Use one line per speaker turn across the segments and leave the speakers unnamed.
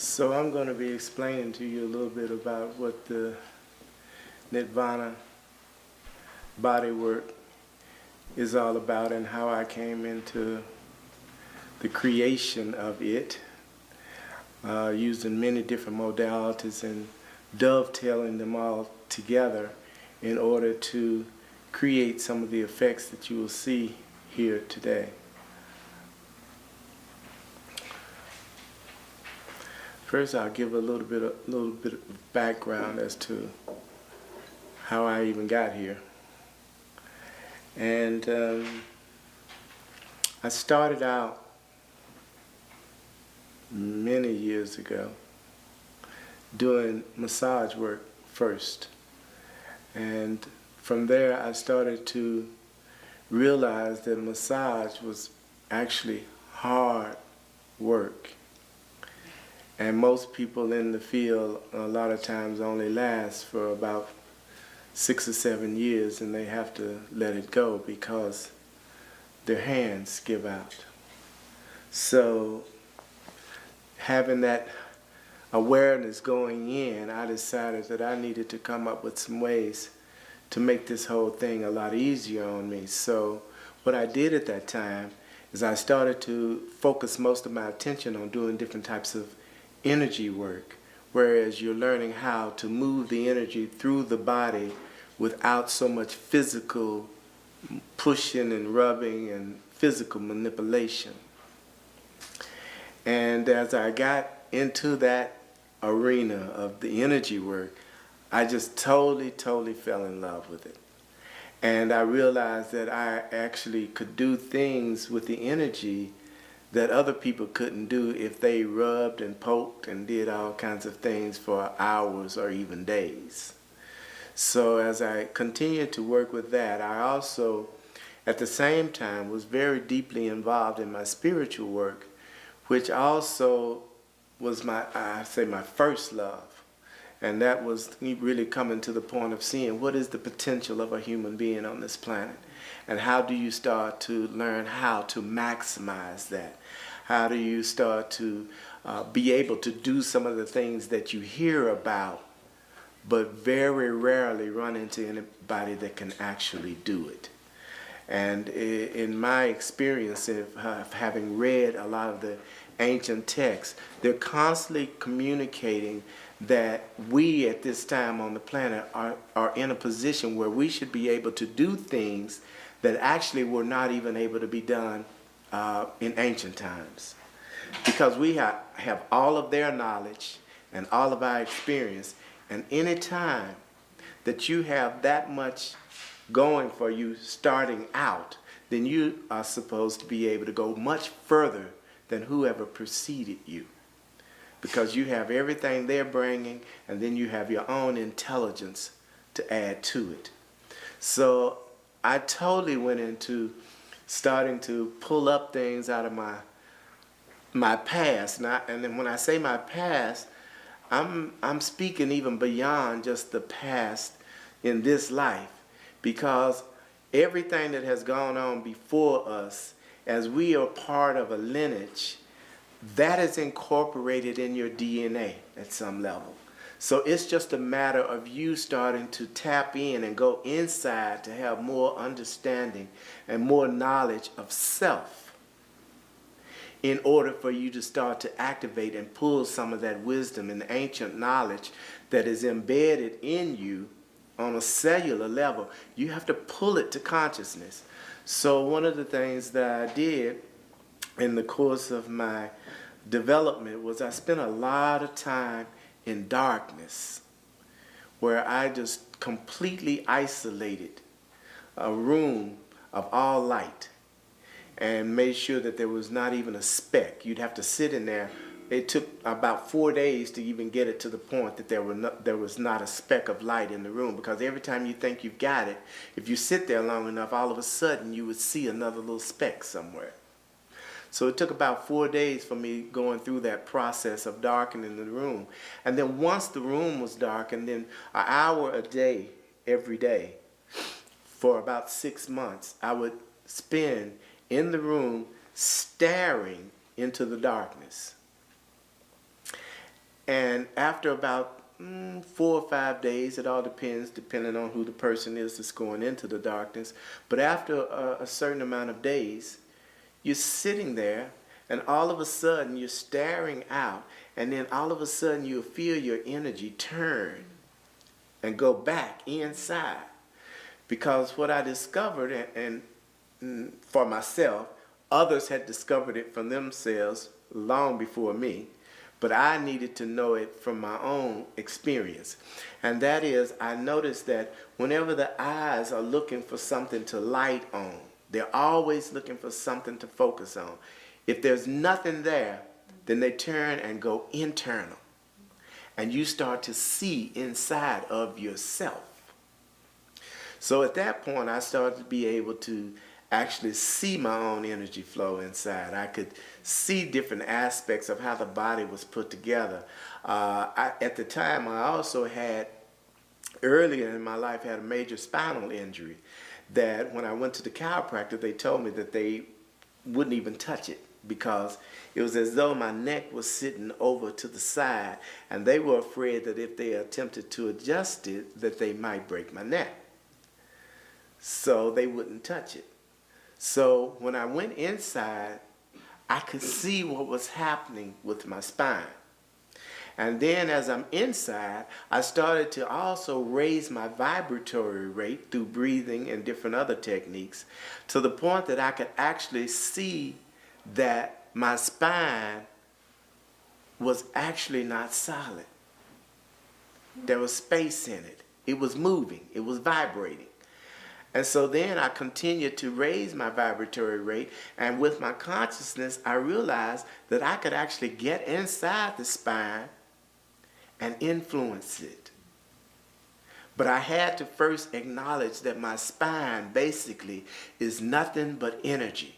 So I'm going to be explaining to you a little bit about what the Nitvana Bodywork is all about and how I came into the creation of it, using many different modalities and dovetailing them all together in order to create some of the effects that you will see here today. First, I'll give a little bit of background as to how I even got here. And I started out many years ago doing massage work first. And from there, I started to realize that massage was actually hard work. And most people in the field a lot of times only last for about 6 or 7 years, and they have to let it go because their hands give out. So having that awareness going in, I decided that I needed to come up with some ways to make this whole thing a lot easier on me. So what I did at that time is I started to focus most of my attention on doing different types of energy work, whereas you're learning how to move the energy through the body without so much physical pushing and rubbing and physical manipulation. And as I got into that arena of the energy work, I just totally fell in love with it. And I realized that I actually could do things with the energy that other people couldn't do if they rubbed and poked and did all kinds of things for hours or even days. So as I continued to work with that, I also, at the same time, was very deeply involved in my spiritual work, which also was my first love. And that was me really coming to the point of seeing what is the potential of a human being on this planet. And how do you start to learn how to maximize that? How do you start to be able to do some of the things that you hear about, but very rarely run into anybody that can actually do it? And in my experience of having read a lot of the ancient texts, they're constantly communicating that we at this time on the planet are in a position where we should be able to do things that actually were not even able to be done in ancient times. Because we have all of their knowledge and all of our experience, and any time that you have that much going for you starting out, then you are supposed to be able to go much further than whoever preceded you. Because you have everything they're bringing, and then you have your own intelligence to add to it. So I totally went into starting to pull up things out of my past. And then when I say my past, I'm speaking even beyond just the past in this life, because everything that has gone on before us, as we are part of a lineage, that is incorporated in your DNA at some level. So it's just a matter of you starting to tap in and go inside to have more understanding and more knowledge of self in order for you to start to activate and pull some of that wisdom and ancient knowledge that is embedded in you on a cellular level. You have to pull it to consciousness. So one of the things that I did in the course of my development was I spent a lot of time in darkness, where I just completely isolated a room of all light and made sure that there was not even a speck. You'd have to sit in there. It took about 4 days to even get it to the point that there was not a speck of light in the room, because every time you think you've got it, if you sit there long enough, all of a sudden you would see another little speck somewhere. So it took about 4 days for me going through that process of darkening the room. And then once the room was dark, and then an hour a day, every day, for about 6 months, I would spend in the room staring into the darkness. And after about 4 or 5 days, it all depends, depending on who the person is that's going into the darkness. But after a certain amount of days, you're sitting there, and all of a sudden you're staring out, and then all of a sudden you'll feel your energy turn and go back inside. Because what I discovered, and for myself, others had discovered it for themselves long before me, but I needed to know it from my own experience. And that is, I noticed that whenever the eyes are looking for something to light on, they're always looking for something to focus on. If there's nothing there, then they turn and go internal. And you start to see inside of yourself. So at that point, I started to be able to actually see my own energy flow inside. I could see different aspects of how the body was put together. At the time, I also had, earlier in my life, had a major spinal injury that when I went to the chiropractor, they told me that they wouldn't even touch it because it was as though my neck was sitting over to the side, and they were afraid that if they attempted to adjust it, that they might break my neck. So they wouldn't touch it. So when I went inside, I could see what was happening with my spine. And then as I'm inside, I started to also raise my vibratory rate through breathing and different other techniques to the point that I could actually see that my spine was actually not solid. There was space in it. It was moving. It was vibrating. And so then I continued to raise my vibratory rate, and with my consciousness, I realized that I could actually get inside the spine and influence it. But I had to first acknowledge that my spine basically is nothing but energy.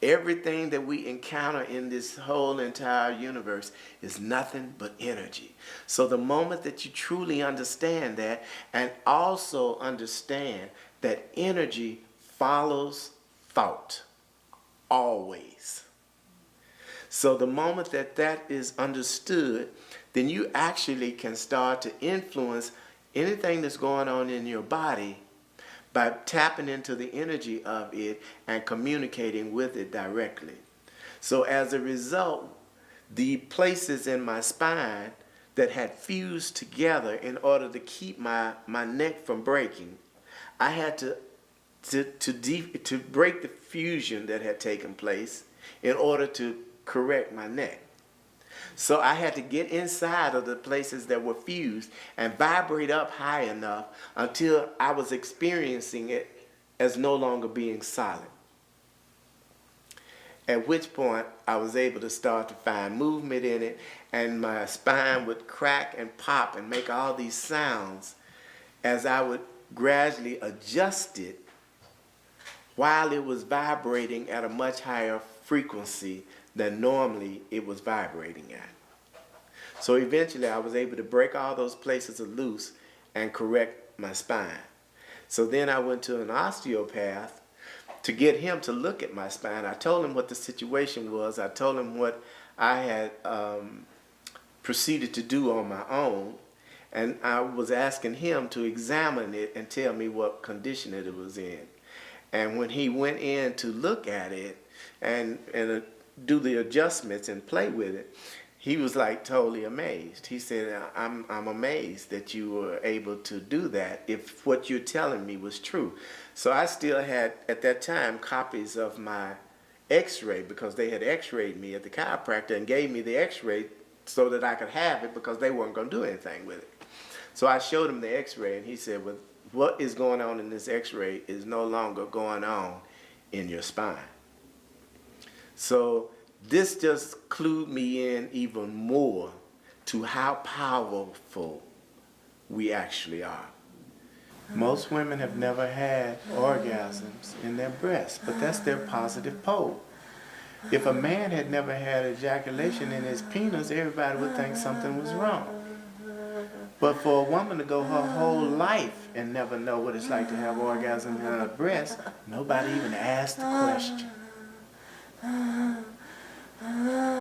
Everything that we encounter in this whole entire universe is nothing but energy. So the moment that you truly understand that, and also understand that energy follows thought, always. So the moment that that is understood, then you actually can start to influence anything that's going on in your body by tapping into the energy of it and communicating with it directly. So as a result, the places in my spine that had fused together in order to keep my neck from breaking, I had to break the fusion that had taken place in order to correct my neck. So I had to get inside of the places that were fused and vibrate up high enough until I was experiencing it as no longer being solid. At which point I was able to start to find movement in it, and my spine would crack and pop and make all these sounds as I would gradually adjust it while it was vibrating at a much higher frequency than normally it was vibrating at. So eventually I was able to break all those places loose and correct my spine. So then I went to an osteopath to get him to look at my spine. I told him what the situation was. I told him what I had proceeded to do on my own. And I was asking him to examine it and tell me what condition it was in. And when he went in to look at it and do the adjustments and play with it, he was like totally amazed. He said, I'm amazed that you were able to do that if what you're telling me was true. So I still had, at that time, copies of my x-ray because they had x-rayed me at the chiropractor and gave me the x-ray so that I could have it because they weren't going to do anything with it. So I showed him the x-ray, and he said, well, what is going on in this x-ray is no longer going on in your spine. So this just clued me in even more to how powerful we actually are. Most women have never had orgasms in their breasts, but that's their positive pole. If a man had never had ejaculation in his penis, everybody would think something was wrong. But for a woman to go her whole life and never know what it's like to have orgasm in her breast, nobody even asked the question.